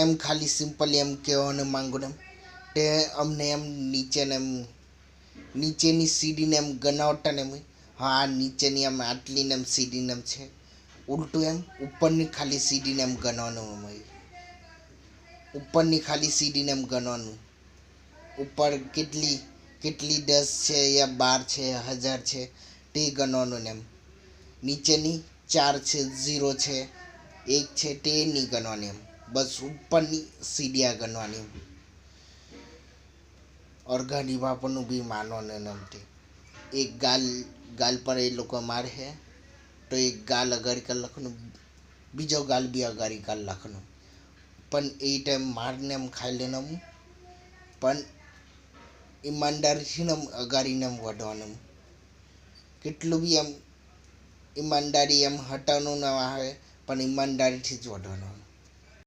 એમ ખાલી સિમ્પલી એમ કહેવાનું માંગુ ને તે અમને એમ નીચેને એમ નીચેની સીડીને એમ ગણાવતા ને એમ હા આ નીચેની એમ આટલીને એમ સીડીને એમ છે ઉલટું એમ ઉપરની ખાલી સીડીને એમ ગણવાનું એમ ઉપરની ખાલી સીડીને એમ ગણવાનું ઉપર કેટલી કેટલી 10 છે યા 12 છે 1000 છે તે ગણવાનું ને એમ નીચેની 4 છે 0 છે 1 છે તે નહીં ગણવાની એમ બસ ઉપરની સીડિયા ગણવાની એમ और गाड़ी बापन भी मानो ने नमते एक गाल पर એ લોકો મારે હે તો એક ગાલ અગાડી કરી લખવાનું બીજો ગાલ બી અગાડી કરી લખવાનું પણ એ ટાઈમ મારને એમ ખાઈ લેને પણ ઈમાનદારીથી ને અગાડીને એમ વધવાનું કેટલું બી એમ ઈમાનદારી એમ હટાવવાનું ના આવે પણ ઈમાનદારીથી જ વધવાનું